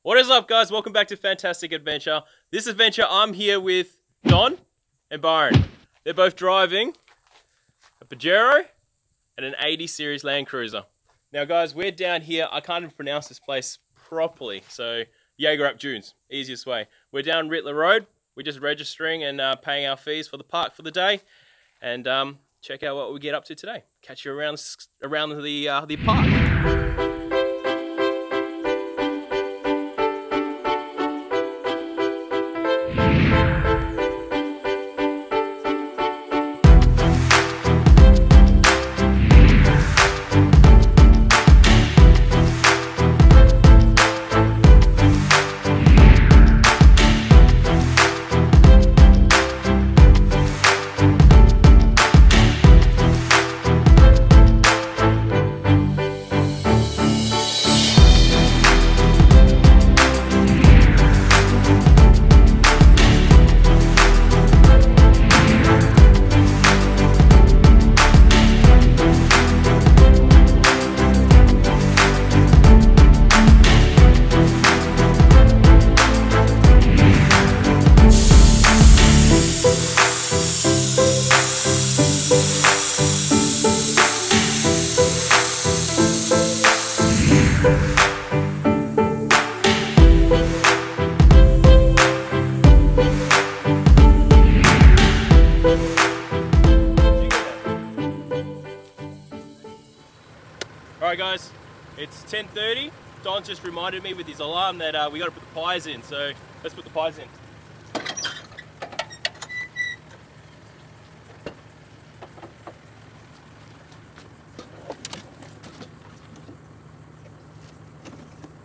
What is up, guys? Welcome back to Phantastic Adventure. This adventure, I'm here with Don and Byron. They're both driving a Pajero and an 80 series Land Cruiser. Now, guys, we're down here. I can't even pronounce this place properly, so Yeagarup Dunes, easiest way. We're down Rittler Road. We're just registering and paying our fees for the park for the day, and check out what we get up to today. Catch you around the park. Alright guys, it's 10:30. Don just reminded me with his alarm that we got to put the pies in, so let's put the pies in.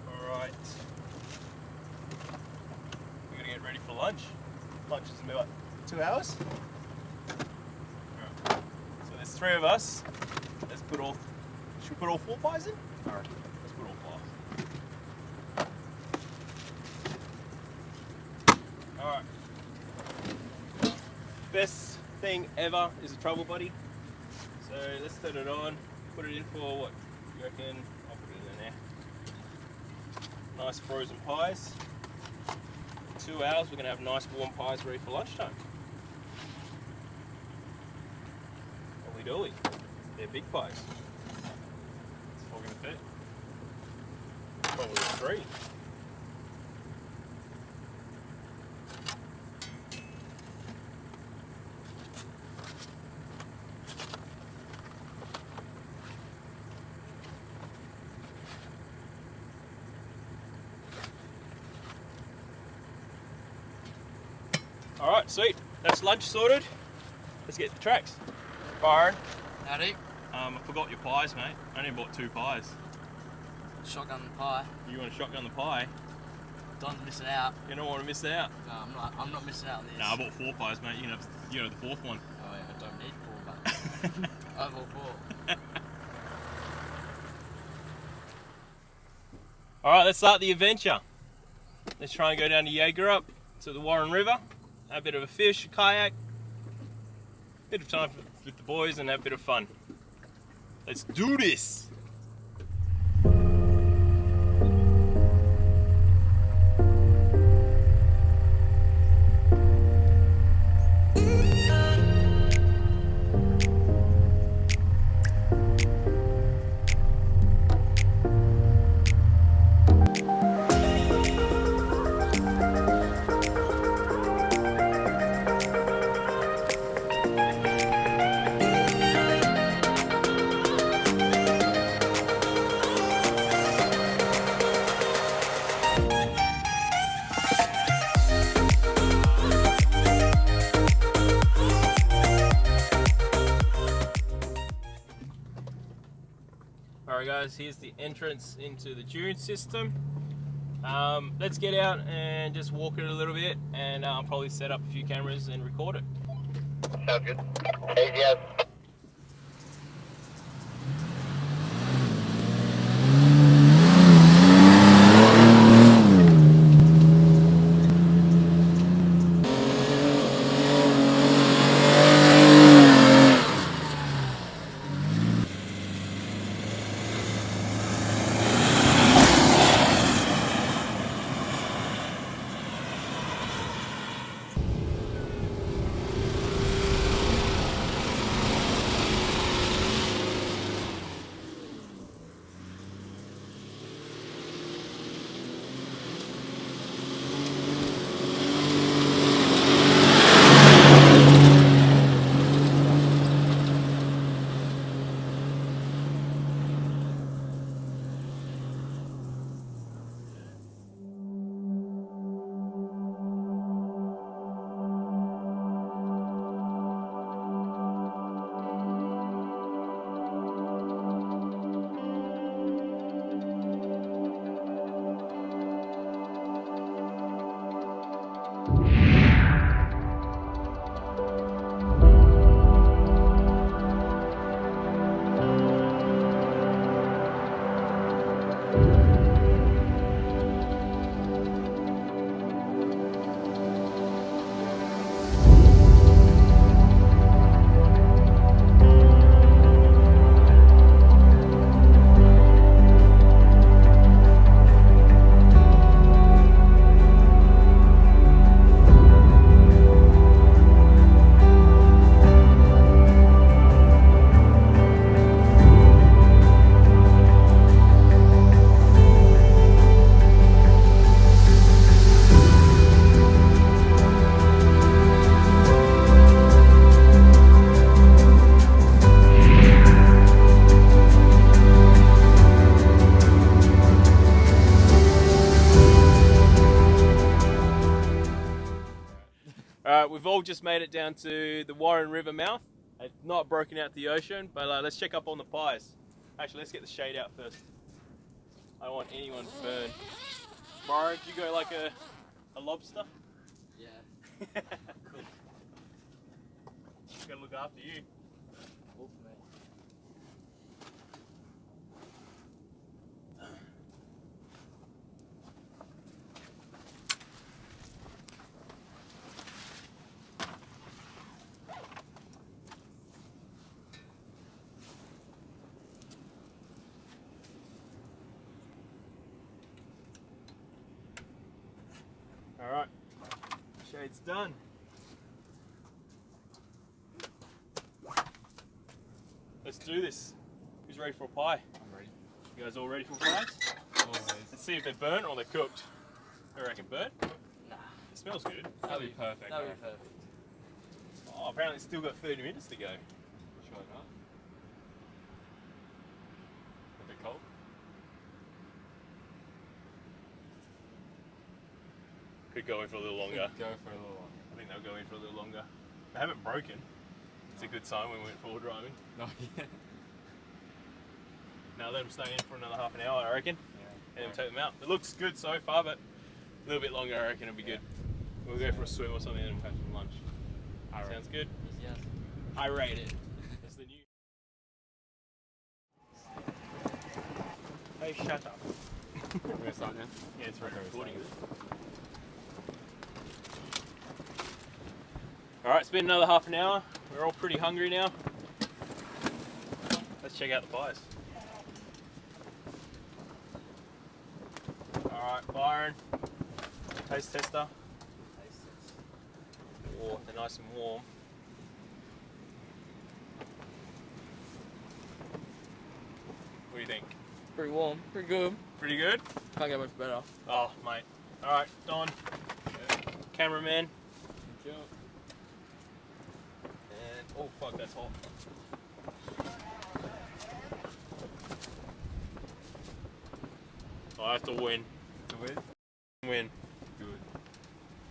Alright. We're going to get ready for lunch. Lunch is in about 2 hours. Alright. So there's 3 of us. Let's put all... Should we put all 4 pies in? Alright, let's put all 5. Alright. Best thing ever is a travel buddy. So let's turn it on. Put it in for what you reckon? I'll put it in there. Nice frozen pies. In 2 hours we're going to have nice warm pies ready for lunchtime. Holy dolly. They're big pies. Fit. Probably 3. Alright, sweet. That's lunch sorted. Let's get the tracks. Byron. Howdy. I forgot your pies, mate. I only bought 2 pies. Shotgun the pie. You want to shotgun the pie? Don't miss it out. You don't want to miss out? No, I'm not missing out on this. No, I bought 4 pies, mate. You know the 4th one. Oh yeah, I don't need 4, but I bought 4. Alright, let's start the adventure. Let's try and go down to Yeagarup to the Warren River. Have a bit of a fish, a kayak. Bit of time with the boys and have a bit of fun. Let's do this! Alright guys, here's the entrance into the dune system. Let's get out and just walk it a little bit, and I'll probably set up a few cameras and record it. Sounds good. Hey, yes. Alright, we've all just made it down to the Warren River mouth. It's not broken out to the ocean, but let's check up on the pies. Actually, let's get the shade out first. I don't want anyone to burn. Byron, did you go like a lobster? Yeah. Cool. Gotta look after you. Wolf, mate. Alright, shade's done. Let's do this. Who's ready for a pie? I'm ready. You guys all ready for pies? Always. Let's see if they're burnt or they're cooked. I reckon burnt. Nah. It smells good. That'd be perfect. That'd be perfect. Oh, apparently it's still got 30 minutes to go. Sure not. A bit cold. Could go in for a little longer. Go for a little longer. I think they'll go in for a little longer. They haven't broken. It's a good sign when we went forward driving. No, yeah. Now let them stay in for another half an hour, I reckon. Yeah. And then take them out. It looks good so far, but a little bit longer, I reckon it'll be good. We'll go for a swim or something and have some lunch. Sounds good? Yes. I rate it. It's the new. Hey, shut up. We're gonna start now? Yeah, it's recording. Alright, it's been another half an hour. We're all pretty hungry now. Let's check out the pies. Alright, Byron. Taste tester. Oh, they're nice and warm. What do you think? Pretty warm. Pretty good. Pretty good? Can't get much better. Oh, mate. Alright, Don. Cameraman. Thank you. And, oh fuck, that's hot. Oh, I have to win. To win? Win. Good.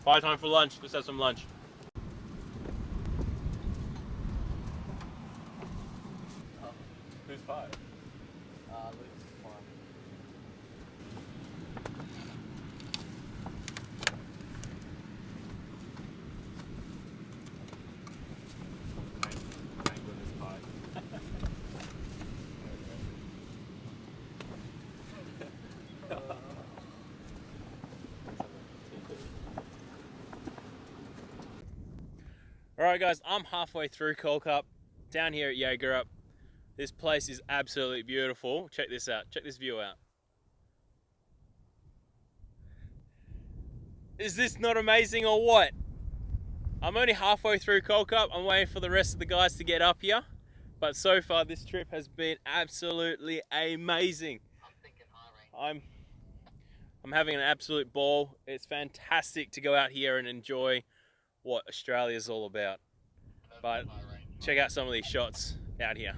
Pie time for lunch. Let's have some lunch. Who's pie? Luke's fine. Thank goodness pie. Alright guys, I'm halfway through Cold Cup down here at Yeagarup. This place is absolutely beautiful. Check this out. Check this view out. Is this not amazing or what? I'm only halfway through Cold Cup. I'm waiting for the rest of the guys to get up here. But so far this trip has been absolutely amazing. I'm thinking high range. I'm having an absolute ball. It's fantastic to go out here and enjoy what Australia's all about. But check out some of these shots out here.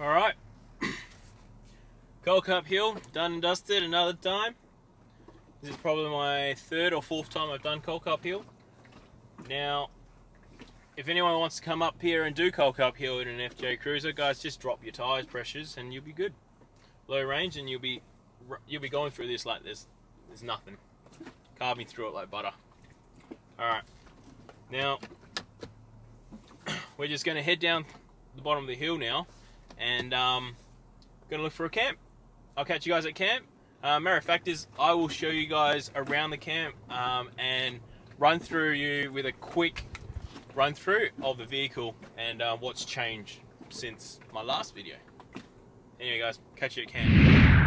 Alright. Cold Cup Hill, done and dusted another time. This is probably my third or fourth time I've done Cold Cup Hill. Now, if anyone wants to come up here and do Cold Cup Hill in an FJ Cruiser, guys, just drop your tyres pressures and you'll be good. Low range and you'll be going through this like there's nothing. Carving through it like butter. Alright. Now, we're just going to head down the bottom of the hill now and going to look for a camp. I'll catch you guys at camp. Matter of fact is, I will show you guys around the camp and run through you with a quick run through of the vehicle and what's changed since my last video. Anyway guys, catch you at camp.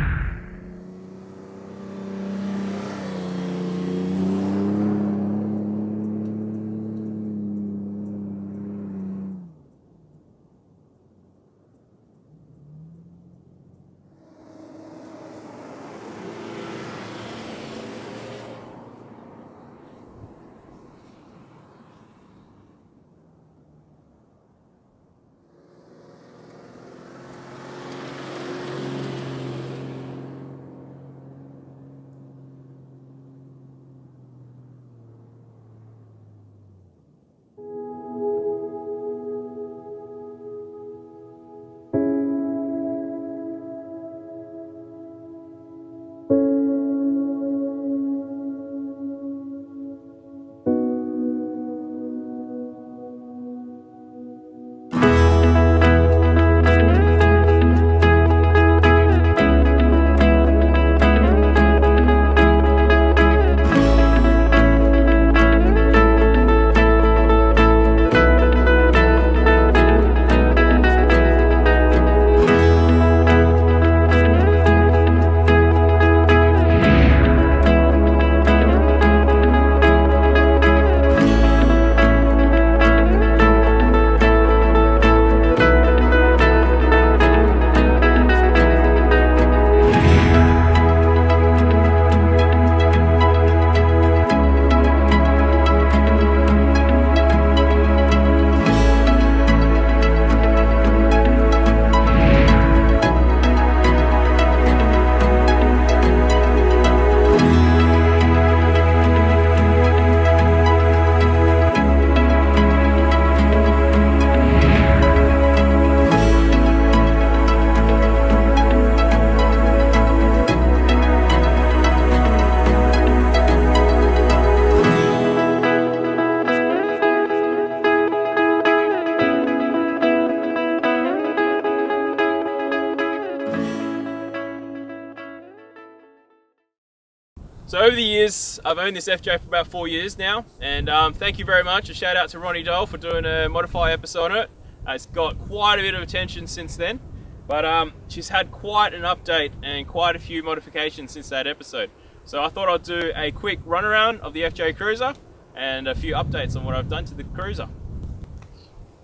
So over the years, I've owned this FJ for about 4 years now, and thank you very much. A shout out to Ronnie Dole for doing a Modify episode on it. It's got quite a bit of attention since then, but she's had quite an update and quite a few modifications since that episode. So I thought I'd do a quick run around of the FJ Cruiser and a few updates on what I've done to the Cruiser.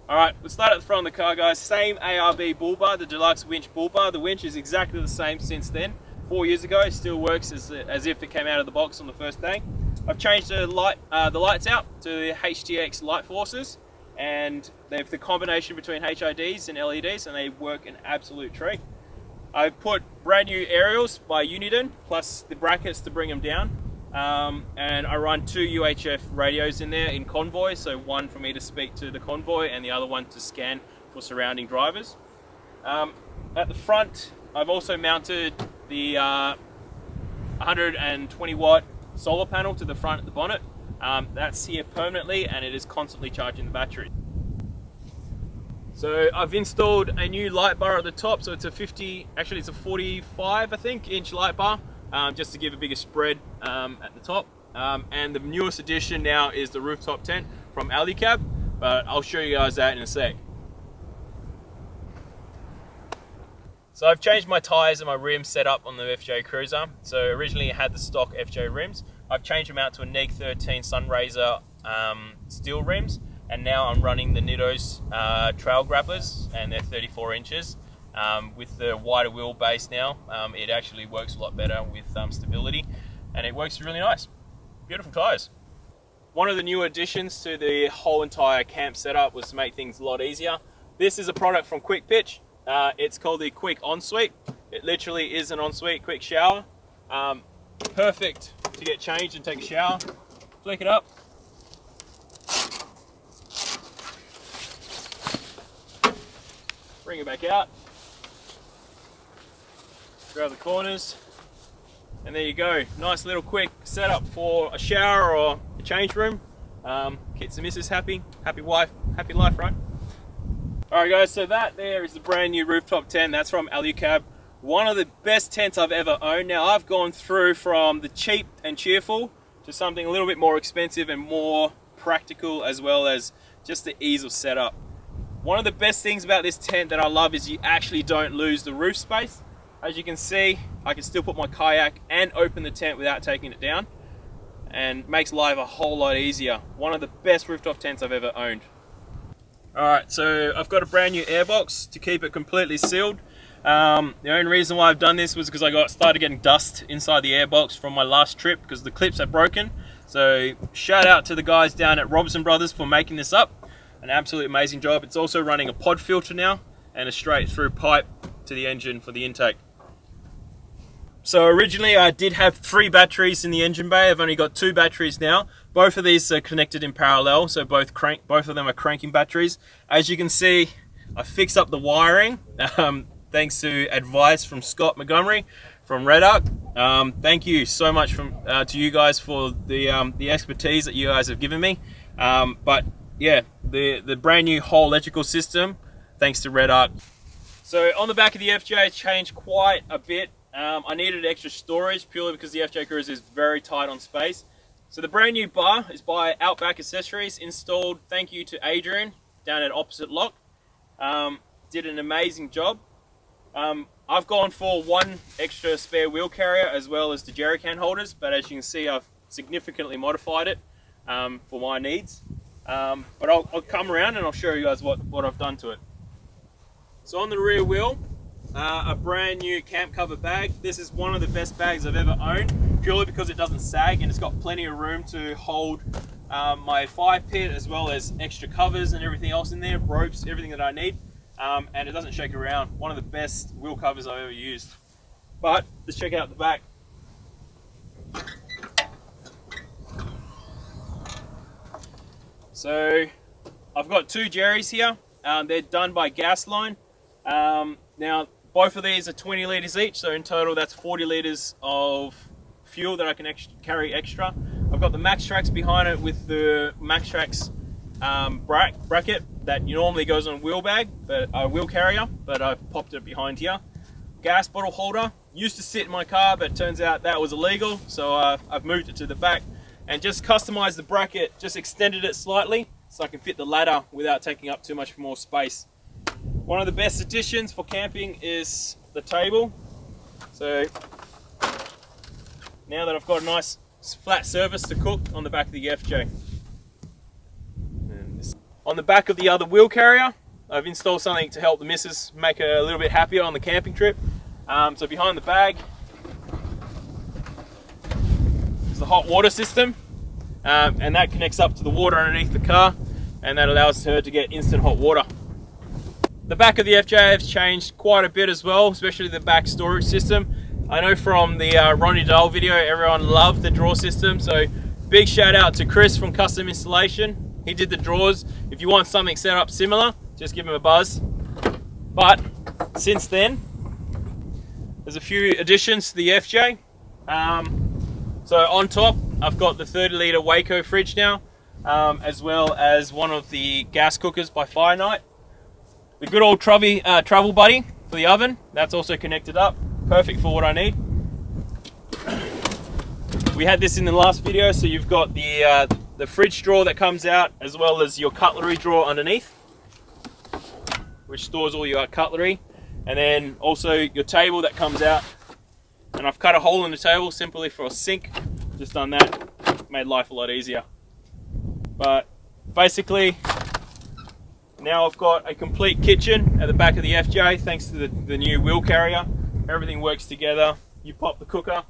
Alright, we'll start at the front of the car, guys. Same ARB bull bar, the deluxe winch bull bar. The winch is exactly the same since then. 4 years ago, it still works as if it came out of the box on the first day. I've changed the lights out to the HTX light forces, and they've the combination between HIDs and LEDs, and they work an absolute treat. I've put brand new aerials by Uniden, plus the brackets to bring them down, and I run 2 UHF radios in there in convoy, so one for me to speak to the convoy and the other one to scan for surrounding drivers. At the front, I've also mounted the 120 watt solar panel to the front of the bonnet. That's here permanently and it is constantly charging the battery. So I've installed a new light bar at the top, so it's a 45 I think inch light bar, just to give a bigger spread at the top. And the newest addition now is the rooftop tent from Alicab, but I'll show you guys that in a sec. So I've changed my tyres and my rims set up on the FJ Cruiser. So originally I had the stock FJ rims. I've changed them out to a Neg 13 Sunraiser steel rims, and now I'm running the Nitto's trail grapplers, and they're 34 inches. With the wider wheelbase now, it actually works a lot better with stability, and it works really nice. Beautiful tyres. One of the new additions to the whole entire camp setup was to make things a lot easier. This is a product from Quick Pitch. It's called the Quick Ensuite. It literally is an ensuite, quick shower. Perfect to get changed and take a shower. Flick it up. Bring it back out. Grab the corners. And there you go. Nice little quick setup for a shower or a change room. Keeps the missus happy. Happy wife, happy life, right? Alright guys, so that there is the brand new rooftop tent. That's from Yeagarup. One of the best tents I've ever owned. Now I've gone through from the cheap and cheerful to something a little bit more expensive and more practical, as well as just the ease of setup. One of the best things about this tent that I love is you actually don't lose the roof space. As you can see, I can still put my kayak and open the tent without taking it down, and makes life a whole lot easier. One of the best rooftop tents I've ever owned. Alright, so I've got a brand new airbox to keep it completely sealed. The only reason why I've done this was because I started getting dust inside the airbox from my last trip because the clips are broken. So shout out to the guys down at Robson Brothers for making this up. An absolutely amazing job. It's also running a pod filter now and a straight through pipe to the engine for the intake. So originally I did have 3 batteries in the engine bay. I've only got 2 batteries now. Both of these are connected in parallel, so both of them are cranking batteries. As you can see, I fixed up the wiring. Thanks to advice from Scott Montgomery from Red Arc. Thank you so much to you guys for the expertise that you guys have given me. But yeah, the brand new whole electrical system, thanks to Red Arc. So on the back of the FJ, it's changed quite a bit. I needed extra storage purely because the FJ Cruiser is very tight on space. So the brand new bar is by Outback Accessories, installed. Thank you to Adrian down at Opposite Lock. Did an amazing job. I've gone for 1 extra spare wheel carrier as well as the jerry can holders, but as you can see, I've significantly modified it for my needs. But I'll come around and I'll show you guys what I've done to it. So on the rear wheel, a brand new camp cover bag. This is one of the best bags I've ever owned, purely because it doesn't sag and it's got plenty of room to hold my fire pit as well as extra covers and everything else in there, ropes, everything that I need. And it doesn't shake around. One of the best wheel covers I've ever used. But let's check out the back. So I've got 2 jerrys here. They're done by Gasline. Now both of these are 20 litres each, so in total that's 40 litres of fuel that I can carry extra. I've got the Max Trax behind it with the Max Trax bracket that normally goes on a wheel bag, but a wheel carrier, but I've popped it behind here. Gas bottle holder used to sit in my car, but it turns out that was illegal, so I've moved it to the back and just customized the bracket, just extended it slightly so I can fit the ladder without taking up too much more space. One of the best additions for camping is the table. So now that I've got a nice flat surface to cook on the back of the FJ. On the back of the other wheel carrier, I've installed something to help the missus make her a little bit happier on the camping trip. So behind the bag is the hot water system, and that connects up to the water underneath the car, and that allows her to get instant hot water. The back of the FJ has changed quite a bit as well, especially the back storage system. I know from the Ronnie Dahl video, everyone loved the drawer system, so big shout out to Chris from Custom Installation. He did the drawers. If you want something set up similar, just give him a buzz. But since then, there's a few additions to the FJ. So on top, I've got the 30 litre Waco fridge now, as well as one of the gas cookers by Fire Night. The good old Travel Buddy for the oven, that's also connected up. Perfect for what I need. We had this in the last video, so you've got the fridge drawer that comes out, as well as your cutlery drawer underneath, which stores all your cutlery, and then also your table that comes out. And I've cut a hole in the table simply for a sink. Just done that, made life a lot easier. But basically, now I've got a complete kitchen at the back of the FJ thanks to the new wheel carrier. Everything works together. You pop the cooker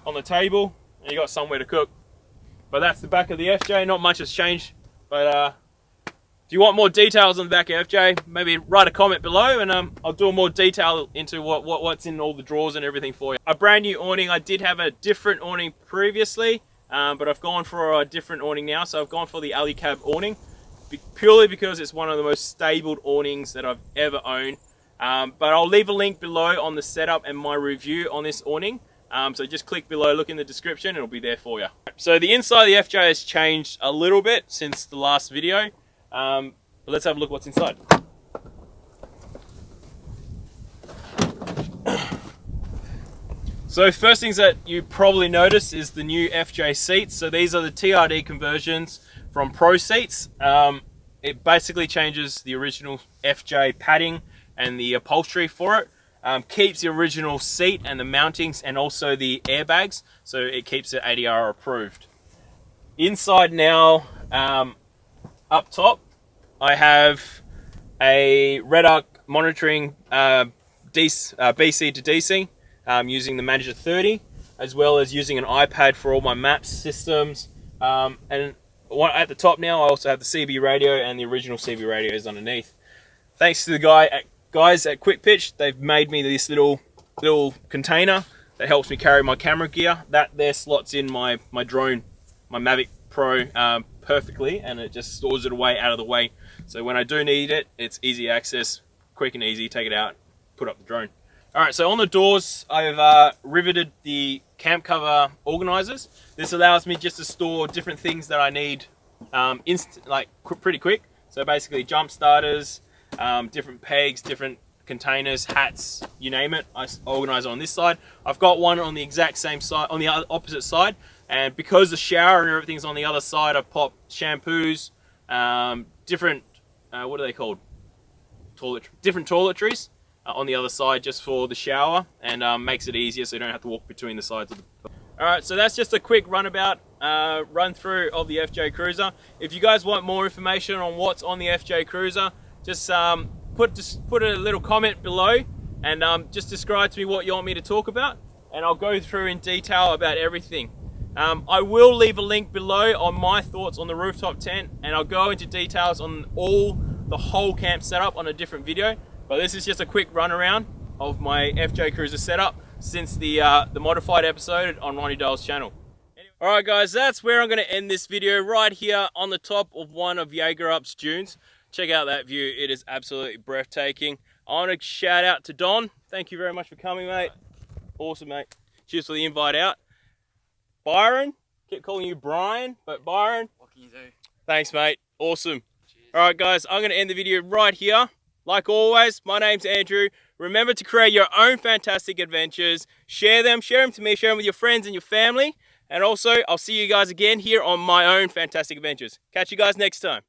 on the table and you got somewhere to cook. But that's the back of the FJ. Not much has changed, but If you want more details on the back of FJ, maybe write a comment below and I'll do more detail into what's in all the drawers and everything for you. A brand new awning. I did have a different awning previously, but I've gone for a different awning now. So I've gone for the alley cab awning, purely because it's one of the most stable awnings that I've ever owned. But I'll leave a link below on the setup and my review on this awning. So just click below, look in the description, and it'll be there for you. So the inside of the FJ has changed a little bit since the last video. But let's have a look what's inside. So first things that you probably noticed is the new FJ seats. So these are the TRD conversions from Pro seats. It basically changes the original FJ padding and the upholstery for it. Keeps the original seat and the mountings and also the airbags, so it keeps it ADR approved. Inside now, up top, I have a Red Arc monitoring BC to DC using the Manager 30, as well as using an iPad for all my maps systems. And at the top now, I also have the CB radio and the original CB radios underneath. Thanks to the guys at Quick Pitch, they've made me this little container that helps me carry my camera gear. That there slots in my drone, my Mavic Pro perfectly, and it just stores it away out of the way. So when I do need it, it's easy access, quick and easy. Take it out, put up the drone. All right, so on the doors, I've riveted the camp cover organizers. This allows me just to store different things that I need pretty quick. So basically jump starters, different pegs, different containers, hats, you name it. I organize on this side. I've got one on the exact same side, on the opposite side, and because the shower and everything's on the other side, I've popped shampoos, different, what are they called? Different toiletries on the other side just for the shower, and makes it easier so you don't have to walk between the sides of the... Alright, so that's just a quick run through of the FJ Cruiser. If you guys want more information on what's on the FJ Cruiser, just put a little comment below and just describe to me what you want me to talk about, and I'll go through in detail about everything. I will leave a link below on my thoughts on the rooftop tent, and I'll go into details on the whole camp setup on a different video, but this is just a quick run around of my FJ Cruiser setup since the modified episode on Ronnie Dale's channel. Alright guys, that's where I'm going to end this video, right here on the top of one of Yeagarup's dunes. Check out that view, it is absolutely breathtaking. I want to shout out to Don. Thank you very much for coming, mate. Awesome, mate. Cheers for the invite out. Byron, keep calling you Brian, but Byron. What can you do? Thanks, mate. Awesome. Cheers. Alright guys, I'm going to end the video right here. Like always, my name's Andrew. Remember to create your own fantastic adventures. Share them to me, share them with your friends and your family. And also, I'll see you guys again here on my own fantastic adventures. Catch you guys next time.